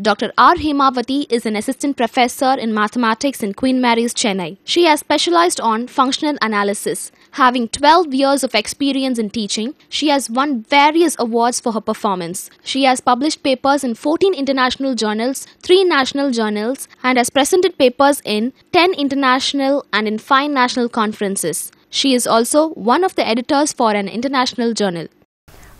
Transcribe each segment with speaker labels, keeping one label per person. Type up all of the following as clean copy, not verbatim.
Speaker 1: Dr. R. Hemavati is an assistant professor in mathematics in Queen Mary's, Chennai. She has specialized on functional analysis. Having 12 years of experience in teaching, she has won various awards for her performance. She has published papers in 14 international journals, 3 national journals, and has presented papers in 10 international and in 5 national conferences. She is also one of the editors for an international journal.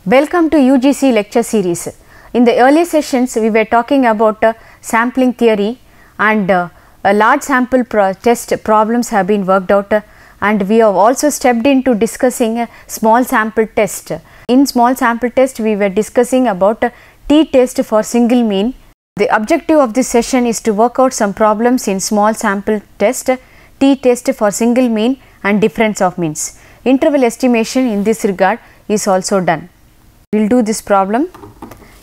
Speaker 2: Welcome to UGC lecture series. In the earlier sessions, we were talking about sampling theory, and a large sample test problems have been worked out, and we have also stepped into discussing a small sample test. In small sample test, we were discussing about t-test for single mean. The objective of this session is to work out some problems in small sample test, t-test for single mean and difference of means. Interval estimation in this regard is also done. We will do this problem.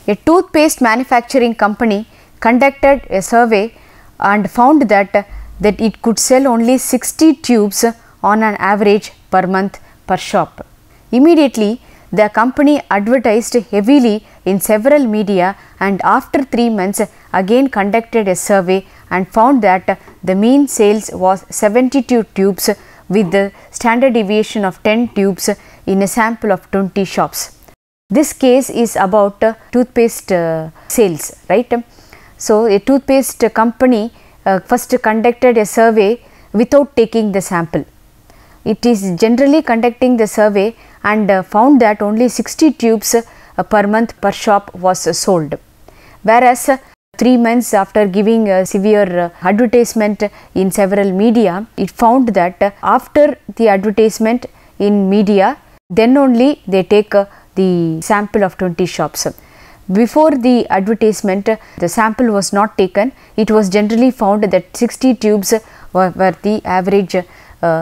Speaker 2: A toothpaste manufacturing company conducted a survey and found that it could sell only 60 tubes on an average per month per shop. Immediately, the company advertised heavily in several media, and after 3 months again conducted a survey and found that the mean sales was 72 tubes with the standard deviation of 10 tubes in a sample of 20 shops. This case is about toothpaste sales, right? So, a toothpaste company first conducted a survey without taking the sample. It is generally conducting the survey and found that only 60 tubes per month per shop was sold. Whereas 3 months after giving a severe advertisement in several media, it found that after the advertisement in media, then only they take the sample of 20 shops. Before the advertisement, the sample was not taken. It was generally found that 60 tubes were the average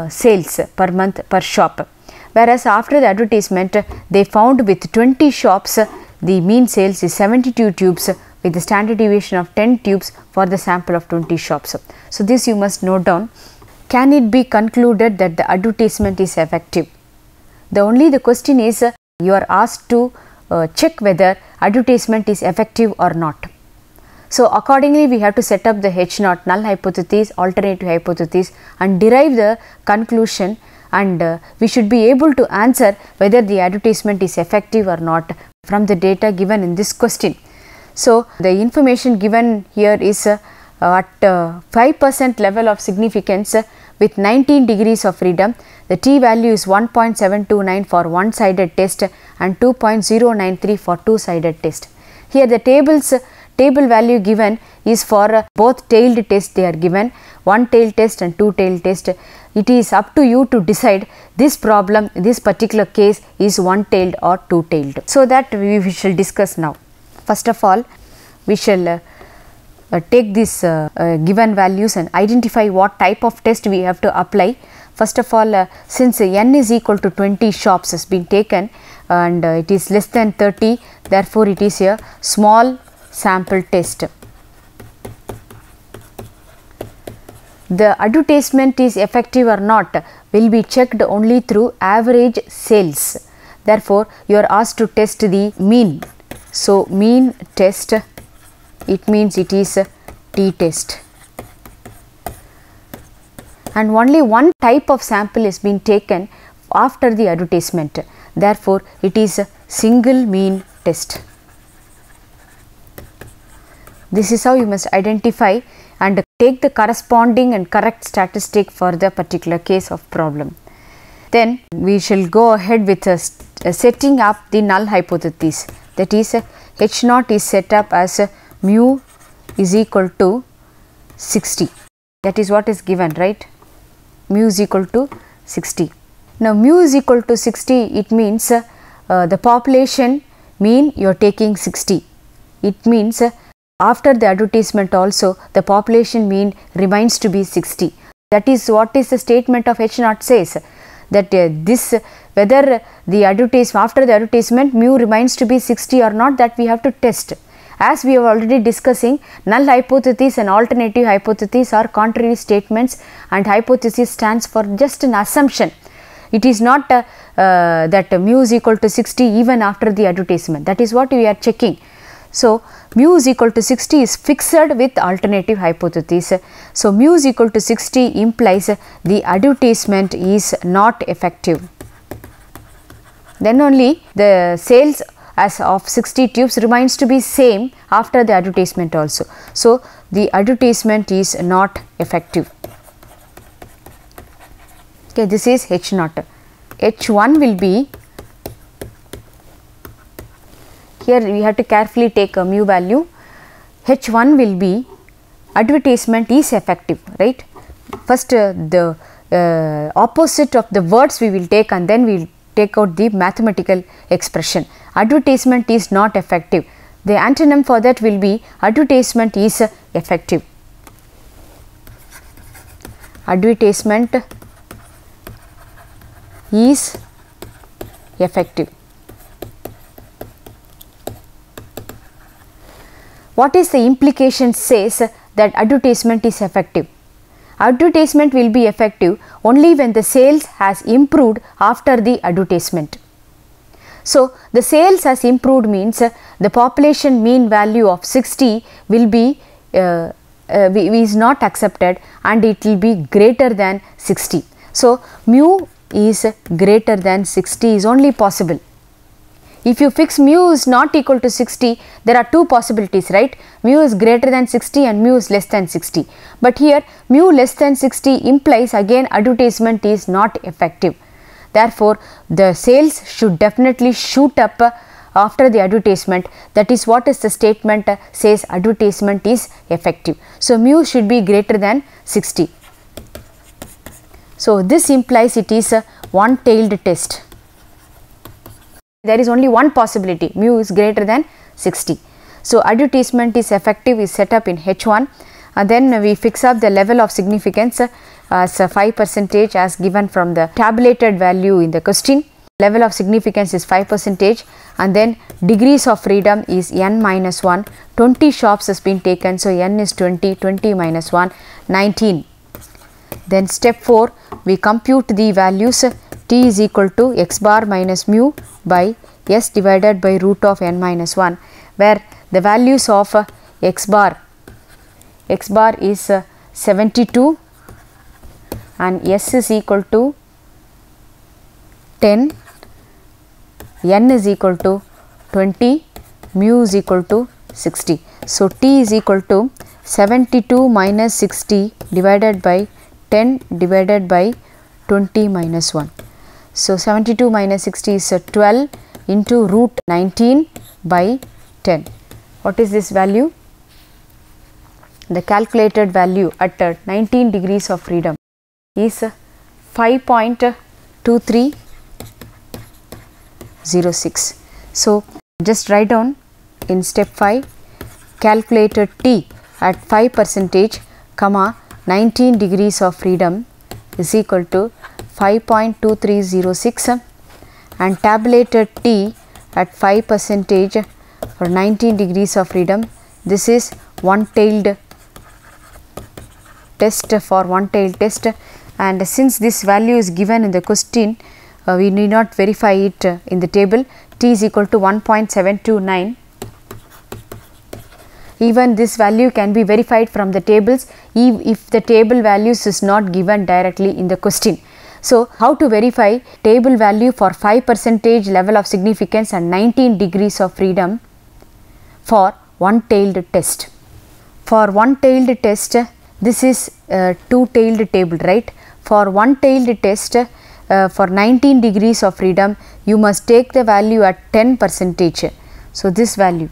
Speaker 2: sales per month per shop. Whereas after the advertisement, they found with 20 shops, the mean sales is 72 tubes with the standard deviation of 10 tubes for the sample of 20 shops. So, this you must note down. Can it be concluded that the advertisement is effective? The question is, you are asked to check whether advertisement is effective or not. So, accordingly we have to set up the H0 null hypothesis, alternative hypothesis, and derive the conclusion, and we should be able to answer whether the advertisement is effective or not from the data given in this question. So, the information given here is at 5% level of significance with 19 degrees of freedom. The t value is 1.729 for one sided test and 2.093 for two sided test. Here the table value given is for both tailed tests. They are given one tailed test and two tailed test. It is up to you to decide this problem, this particular case is one tailed or two tailed. So, that we shall discuss now. First of all, we shall take these given values and identify what type of test we have to apply. First of all, since n is equal to 20 shops has been taken and it is less than 30, therefore, it is a small sample test. The advertisement is effective or not will be checked only through average sales. Therefore, you are asked to test the mean. So, mean test, it means it is a t-test, and only one type of sample is being taken after the advertisement. Therefore, it is a single mean test. This is how you must identify and take the corresponding and correct statistic for the particular case of problem. Then we shall go ahead with setting up the null hypothesis, that is H0 is set up as mu is equal to 60. That is what is given, right? Mu is equal to 60. Now, mu is equal to 60, it means the population mean you are taking 60. It means after the advertisement also the population mean remains to be 60. That is what is the statement of H0 says, that this whether the after the advertisement mu remains to be 60 or not, that we have to test, As we are already discussing, null hypothesis and alternative hypothesis are contrary statements, and hypothesis stands for just an assumption. It is not that mu is equal to 60 even after the advertisement. That is what we are checking. So, mu is equal to 60 is fixed with alternative hypothesis. So, mu is equal to 60 implies the advertisement is not effective. Then only the sales as of 60 tubes remains to be same after the advertisement also. So, the advertisement is not effective. Okay, this is H naught. H1 will be, here we have to carefully take a mu value. H1 will be advertisement is effective, right. First the opposite of the words we will take, and then we will take out the mathematical expression. Advertisement is not effective. The antonym for that will be advertisement is effective. Advertisement is effective. What is the implication says that advertisement is effective? Advertisement will be effective only when the sales has improved after the advertisement. So, the sales has improved means the population mean value of 60 will be is not accepted, and it will be greater than 60. So, mu is greater than 60 is only possible. If you fix mu is not equal to 60, there are two possibilities, right. Mu is greater than 60 and mu is less than 60. But here mu less than 60 implies again advertisement is not effective. Therefore, the sales should definitely shoot up after the advertisement. That is what is the statement says advertisement is effective. So, mu should be greater than 60. So, this implies it is a one-tailed test. There is only one possibility, mu is greater than 60. So, advertisement is effective is set up in H1, and then we fix up the level of significance as 5% as given from the tabulated value in the question. Level of significance is 5%, and then degrees of freedom is n minus 1. 20 shops has been taken, so n is 20, 20 minus 1, 19. Then step 4, we compute the values. T is equal to x bar minus mu by s divided by root of n minus 1, where the values of x bar is 72 and s is equal to 10, n is equal to 20, mu is equal to 60. So, T is equal to 72 minus 60 divided by 10 divided by 20 minus 1. So, 72 minus 60 is 12 into root 19 by 10. What is this value? The calculated value at 19 degrees of freedom is 5.2306. So, just write down in step 5, calculated T at 5% comma 19 degrees of freedom is equal to 5.2306, and tabulated T at 5% for 19 degrees of freedom. This is one-tailed test for one-tailed test, and since this value is given in the question, we need not verify it in the table. T is equal to 1.729. Even this value can be verified from the tables if the table values is not given directly in the question. So, how to verify table value for 5% level of significance and 19 degrees of freedom for one-tailed test? For one-tailed test, this is two-tailed table, right? For one-tailed test, for 19 degrees of freedom, you must take the value at 10%. So, this value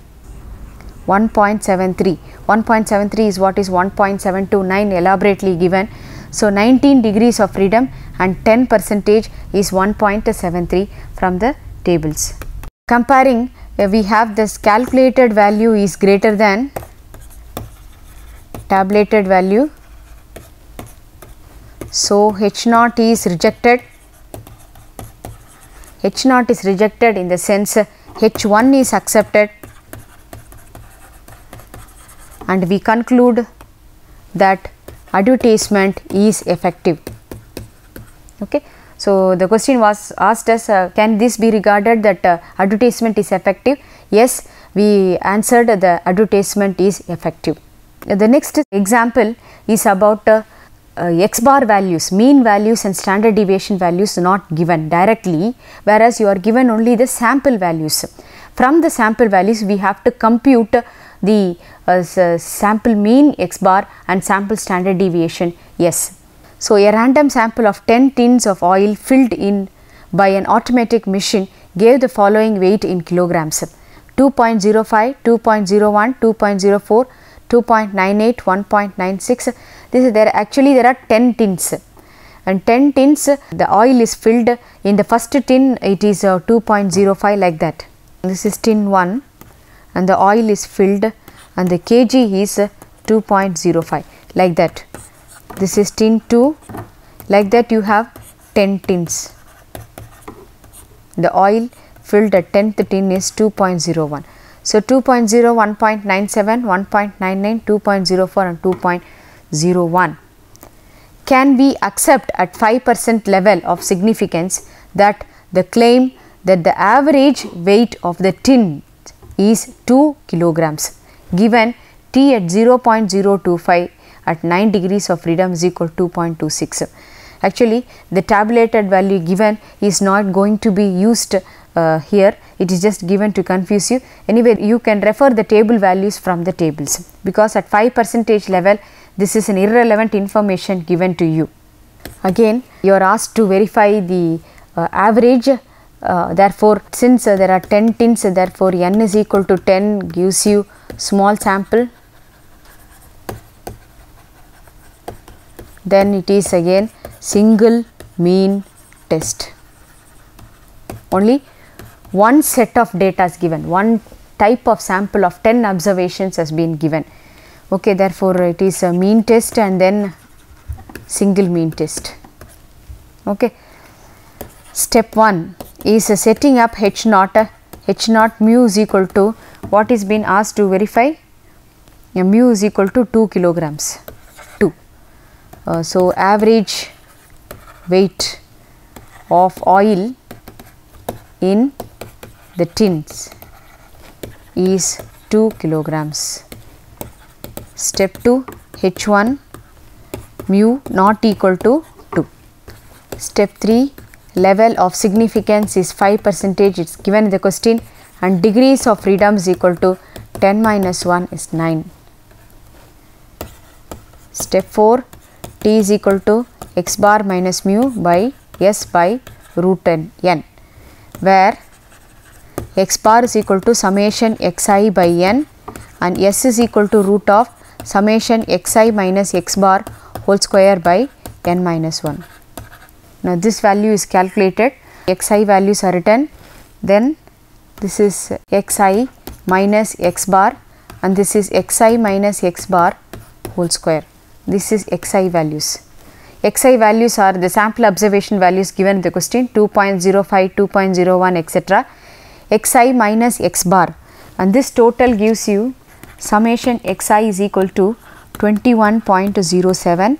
Speaker 2: 1.73. 1.73 is what is 1.729 elaborately given. So, 19 degrees of freedom and 10% is 1.73 from the tables. Comparing, we have this calculated value is greater than tabulated value. So, H naught is rejected. H naught is rejected in the sense H1 is accepted. and we conclude that advertisement is effective. Okay. So, the question was asked us, can this be regarded that advertisement is effective? Yes, we answered the advertisement is effective. The next example is about x bar values, mean values and standard deviation values not given directly, whereas you are given only the sample values. From the sample values we have to compute the sample mean x bar and sample standard deviation s. So, a random sample of 10 tins of oil filled in by an automatic machine gave the following weight in kilograms: 2.05, 2.01, 2.04, 2.98, 1.96. This is there are 10 tins, and 10 tins the oil is filled. In the first tin it is 2.05 like that. This is tin 1 and the oil is filled and the kg is 2.05 like that. This is tin 2, like that you have 10 tins. The oil filled at 10th tin is 2.01. So, 2.0, 1.97, 1.99, 2.04 and 2.01. Can we accept at 5% level of significance that the claim that the average weight of the tin is 2 kilograms given T at 0.025 at 9 degrees of freedom is equal to 2.26. Actually, the tabulated value given is not going to be used here, it is just given to confuse you. Anyway, you can refer the table values from the tables, because at 5% level this is an irrelevant information given to you. Again, you are asked to verify the average. Therefore, since there are 10 tins, therefore n is equal to 10 gives you small sample. Then it is again single mean test. Only one set of data is given, one type of sample of 10 observations has been given. Okay, therefore it is a mean test and then single mean test. Okay. Step 1 is setting up H naught. H naught mu is equal to what is been asked to verify? Mu is equal to 2 kilograms. 2. So, average weight of oil in the tins is 2 kilograms. Step 2, H1 mu not equal to 2. Step 3, level of significance is 5%, it is given in the question, and degrees of freedom is equal to 10 minus 1 is 9. Step 4, T is equal to x bar minus mu by S by root n, where x bar is equal to summation xi by n and S is equal to root of summation xi minus x bar whole square by n minus 1. Now, this value is calculated, xi values are written, then this is xi minus x bar and this is xi minus x bar whole square. This is xi values. Xi values are the sample observation values given in the question, 2.05, 2.01 etc. xi minus x bar, and this total gives you summation xi is equal to 21.07.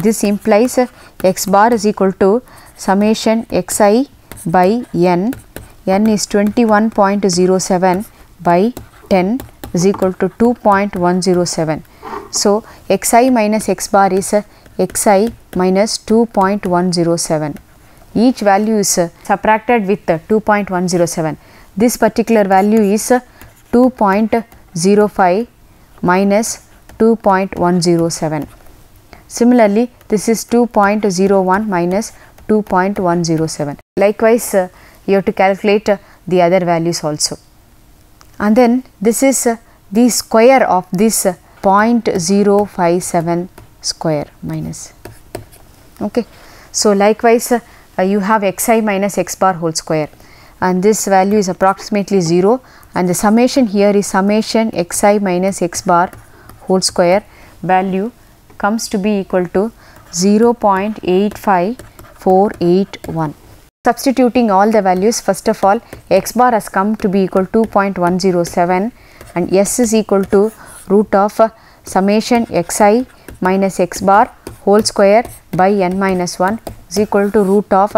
Speaker 2: This implies x bar is equal to summation xi by n is 21.07 by 10 is equal to 2.107. So, xi minus x bar is xi minus 2.107. Each value is subtracted with 2.107. This particular value is 2.05 minus 2.107. Similarly, this is 2.01 minus 2.107. Likewise, you have to calculate the other values also. And then this is the square of this 0.057 square minus. Okay. So, likewise, you have xi minus x bar whole square, and this value is approximately 0, and the summation here is summation xi minus x bar whole square value comes to be equal to 0.85481. Substituting all the values, first of all x bar has come to be equal to 2.107 and S is equal to root of summation xi minus x bar whole square by n minus 1 is equal to root of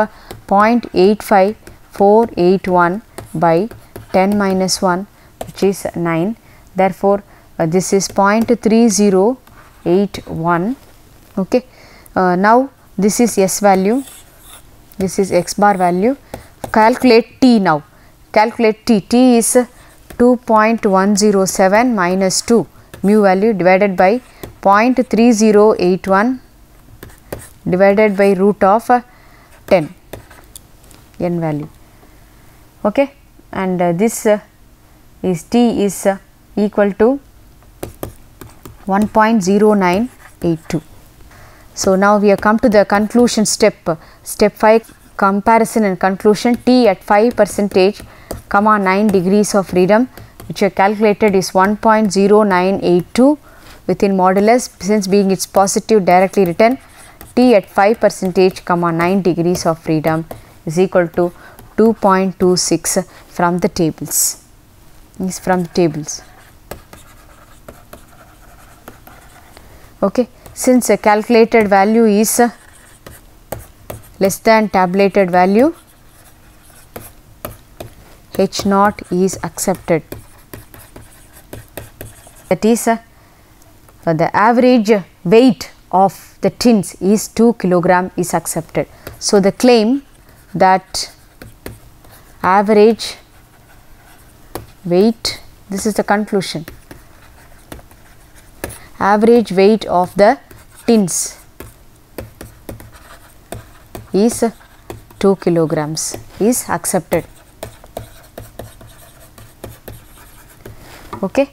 Speaker 2: 0.85481 by 10 minus 1, which is 9. Therefore, this is 0.3081. Okay. Now this is S value, this is x bar value. Calculate T now. Calculate T. T is 2.107 minus 2 mu value divided by 0.3081 divided by root of 10 n value. Okay. And this is T is equal to 1.0982. So now we have come to the conclusion step. Step 5, comparison and conclusion. T at 5% comma 9 degrees of freedom, which are calculated is 1.0982 within modulus, since being its positive directly written. T at 5% comma 9 degrees of freedom is equal to 2.26 from the tables. Is from the tables. Okay. Since a calculated value is less than tabulated value, H naught is accepted. That is, the average weight of the tins is 2 kilogram is accepted. So, the claim that average weight, this is the conclusion, average weight of the tins is 2 kilograms is accepted. Okay.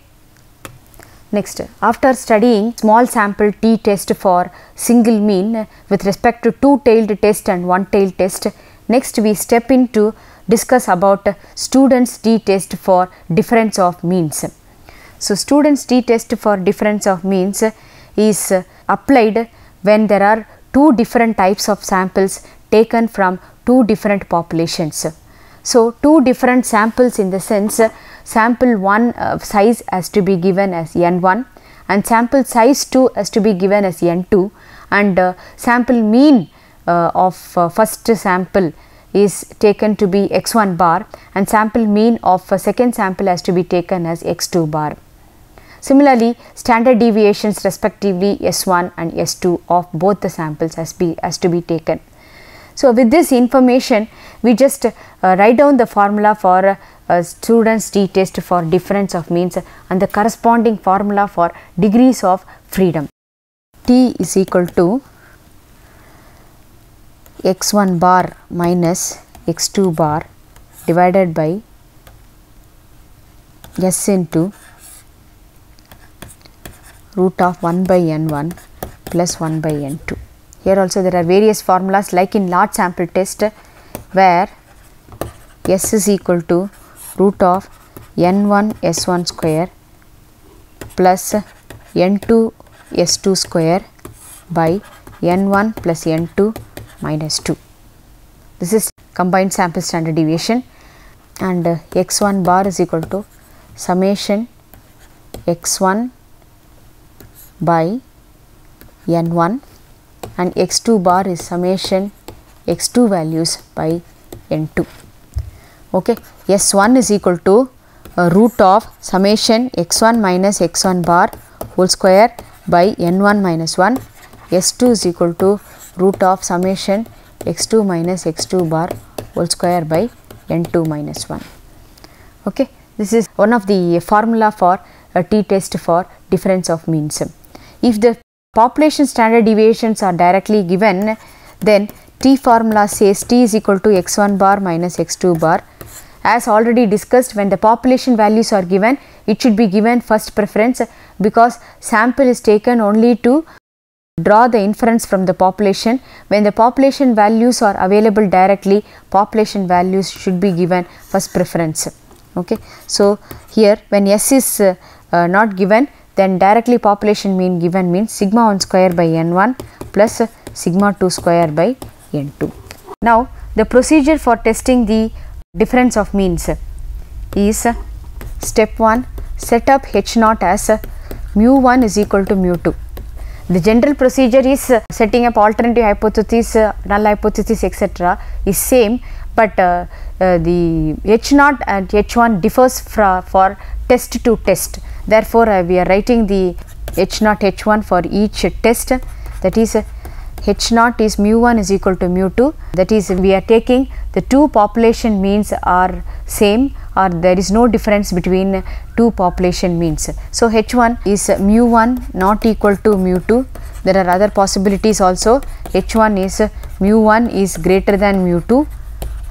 Speaker 2: Next, after studying small sample t test for single mean with respect to two-tailed test and one-tailed test, next we step into discuss about students t test for difference of means. So, students t test for difference of means is applied when there are two different types of samples taken from two different populations. So, two different samples in the sense, sample 1 size has to be given as n1 and sample size 2 has to be given as n2, and sample mean of first sample is taken to be x1 bar and sample mean of second sample has to be taken as x2 bar. Similarly, standard deviations respectively S1 and S2 of both the samples has to be taken. So, with this information we just write down the formula for students t test for difference of means and the corresponding formula for degrees of freedom. T is equal to x1 bar minus x2 bar divided by S into root of 1 by n1 plus 1 by n2. Here also there are various formulas like in large sample test where S is equal to root of n1 s1 square plus n2 s2 square by n1 plus n2 minus 2. This is combined sample standard deviation, and x1 bar is equal to summation x1 by n1 and x2 bar is summation x2 values by n2. Okay. S1 is equal to root of summation x1 minus x1 bar whole square by n1 minus 1. S2 is equal to root of summation x2 minus x2 bar whole square by n2 minus 1. Okay. This is one of the formula for a t test for difference of means. If the population standard deviations are directly given, then t formula says t is equal to x1 bar minus x2 bar. As already discussed, when the population values are given, it should be given first preference because sample is taken only to draw the inference from the population. When the population values are available directly, population values should be given first preference. Okay. So, here when S is not given, then directly population mean given means sigma 1 square by n1 plus sigma 2 square by n2. Now, the procedure for testing the difference of means is step 1, set up H naught as mu1 is equal to mu2. The general procedure is setting up alternative hypothesis, null hypothesis, etc. is same, but the H0 and H1 differs for test to test. Therefore, we are writing the H0 H1 for each test, that is H0 is mu1 is equal to mu2, that is we are taking the two population means are same or there is no difference between two population means. So, H1 is mu1 not equal to mu2. There are other possibilities also. H1 is mu1 is greater than mu2,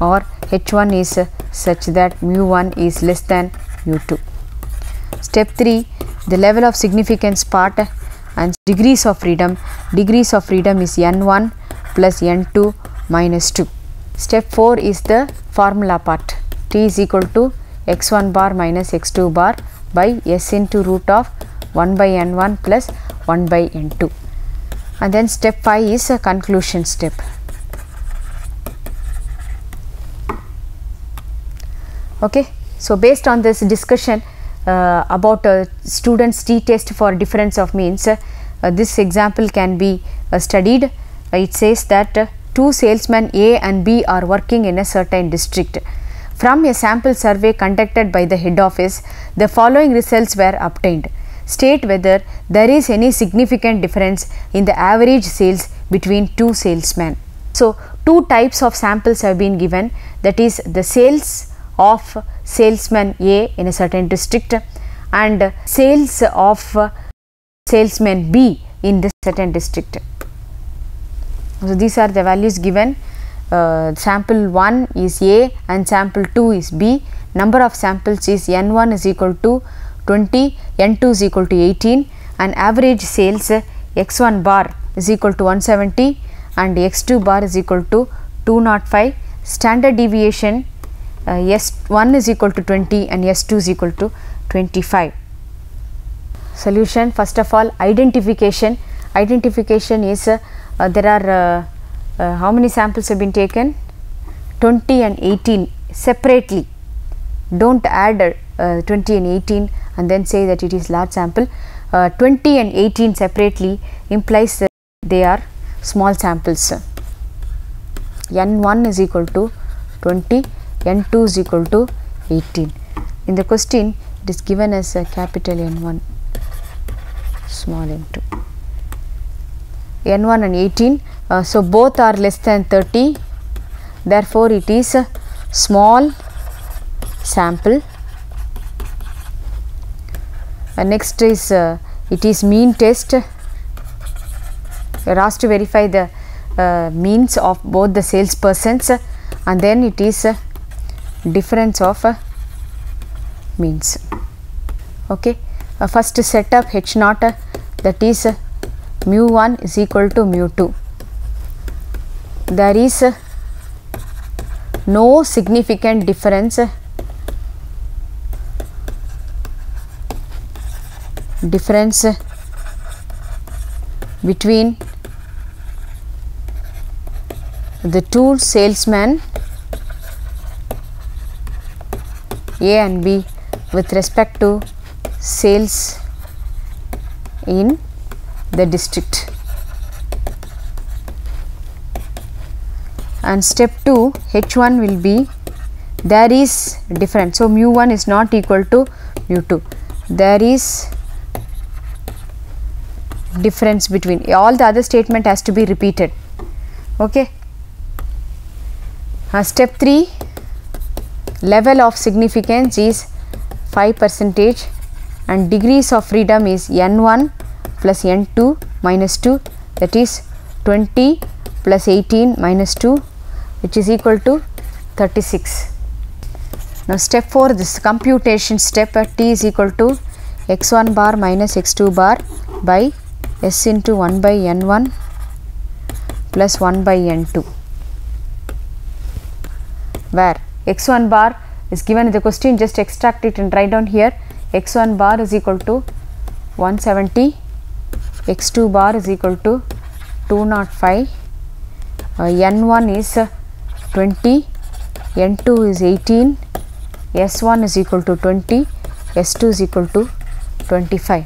Speaker 2: or H1 is such that mu1 is less than mu2. Step 3, the level of significance part and degrees of freedom. Degrees of freedom is n1 plus n2 minus 2. Step 4 is the formula part. T is equal to x1 bar minus x2 bar by s into root of 1 by n1 plus 1 by n2. And then step 5 is a conclusion step. Okay. So, based on this discussion about students t-test for difference of means, this example can be studied. It says that two salesmen A and B are working in a certain district. From a sample survey conducted by the head office, the following results were obtained. State whether there is any significant difference in the average sales between two salesmen. So, two types of samples have been given, that is the sales of salesman A in a certain district and sales of salesman B in this certain district. So, these are the values given. Sample 1 is A and sample 2 is B. Number of samples is n1 is equal to 20, n2 is equal to 18, and average sales x1 bar is equal to 170 and x2 bar is equal to 205. Standard deviation S1 is equal to 20 and S2 is equal to 25. Solution: first of all, identification. Identification is there are how many samples have been taken? 20 and 18 separately. Don't add 20 and 18 and then say that it is large sample. 20 and 18 separately implies that they are small samples. N1 is equal to 20, N2 is equal to 18. In the question it is given as a capital N1, small n2. N1 and 18, so both are less than 30, therefore it is a small sample. Next is it is mean test. You are asked to verify the means of both the salespersons and then it is difference of means. Okay. First set up H0, that is mu1 is equal to mu2. There is no significant difference between the two salesmen A and B with respect to sales in the district. And step 2, H1 will be there is difference. So, mu1 is not equal to mu2. There is difference between all the other statement has to be repeated. Okay. Step 3, level of significance is 5% and degrees of freedom is n1 plus n2 minus 2, that is 20 plus 18 minus 2, which is equal to 36. Now, step 4, this computation step at t is equal to x1 bar minus x2 bar by s into 1 by n1 plus 1 by n2, where x1 bar is given in the question, just extract it and write down here. X1 bar is equal to 170, x2 bar is equal to 205, n1 is 20, n2 is 18, s1 is equal to 20, s2 is equal to 25.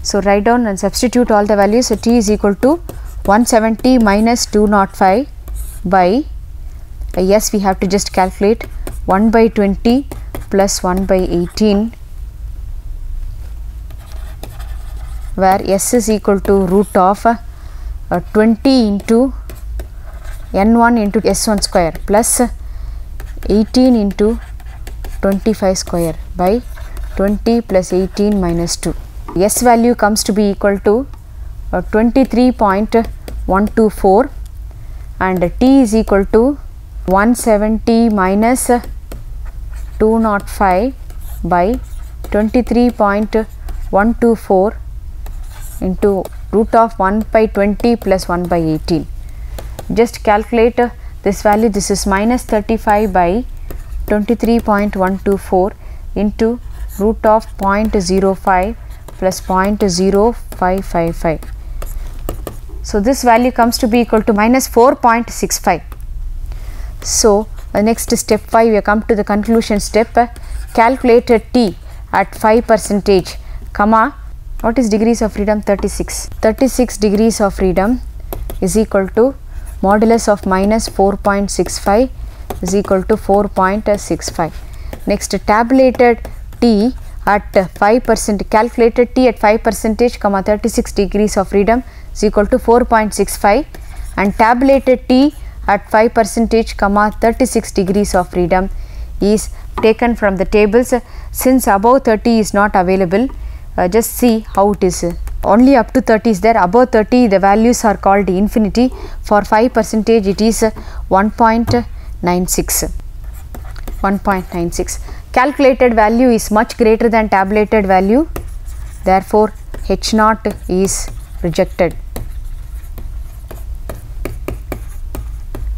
Speaker 2: So write down and substitute all the values. So t is equal to 170 minus 205 by yes, we have to just calculate 1 by 20 plus 1 by 18, where s is equal to root of 20 into n1 into s1 square plus 18 into 25 square by 20 plus 18 minus 2. S value comes to be equal to 23.124 and t is equal to 170 minus 205 by 23.124 into root of 1 by 20 plus 1 by 18. Just calculate this value. This is minus 35 by 23.124 into root of 0.05 plus 0.0555. So this value comes to be equal to minus 4.65. So next step 5, we come to the conclusion step. Calculate t at 5%, comma, what is degrees of freedom? 36. 36 degrees of freedom is equal to modulus of minus 4.65 is equal to 4.65. Next, tabulated t at 5%, calculated t at 5%, comma 36 degrees of freedom is equal to 4.65, and tabulated t at 5%, comma 36 degrees of freedom is taken from the tables. Since above 30 is not available, just see how it is. Only up to 30 is there. Above 30 the values are called infinity. For 5% it is 1.96. 1.96. Calculated value is much greater than tabulated value, therefore H naught is rejected.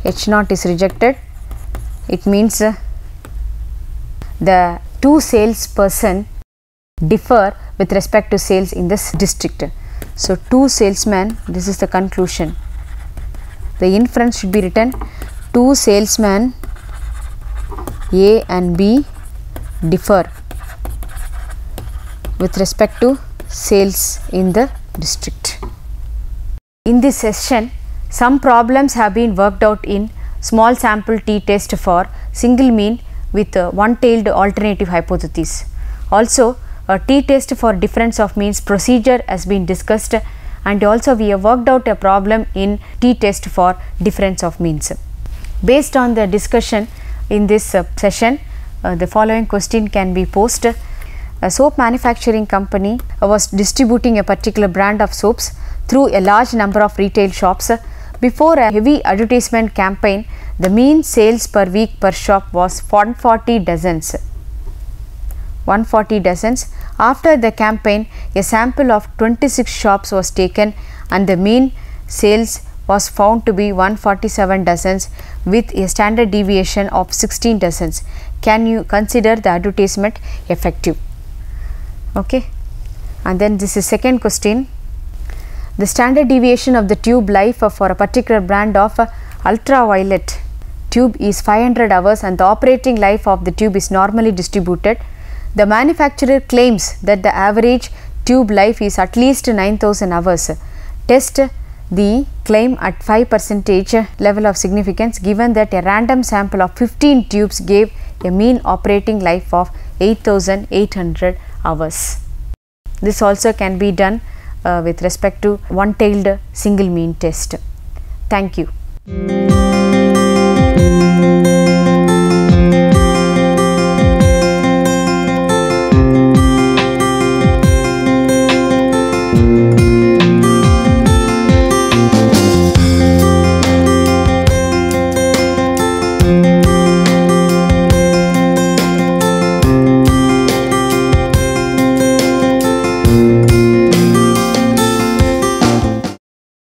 Speaker 2: H naught is rejected. It means the two salesperson differ with respect to sales in this district. So two salesmen, this is the conclusion. The inference should be written: two salesmen A and B differ with respect to sales in the district. In this session, some problems have been worked out in small sample t-test for single mean with one-tailed alternative hypothesis. Also, a t-test for difference of means procedure has been discussed, and also we have worked out a problem in t-test for difference of means. Based on the discussion in this session, the following question can be posed. A soap manufacturing company was distributing a particular brand of soaps through a large number of retail shops. Before a heavy advertisement campaign, the mean sales per week per shop was 140 dozens. 140 dozens. After the campaign, a sample of 26 shops was taken and the mean sales was found to be 147 dozens with a standard deviation of 16 dozens. Can you consider the advertisement effective? Okay. And then this is second question. The standard deviation of the tube life for a particular brand of ultraviolet tube is 500 hours and the operating life of the tube is normally distributed. The manufacturer claims that the average tube life is at least 9000 hours. Test the claim at 5% level of significance given that a random sample of 15 tubes gave a mean operating life of 8800 hours. This also can be done with respect to one-tailed single mean test. Thank you.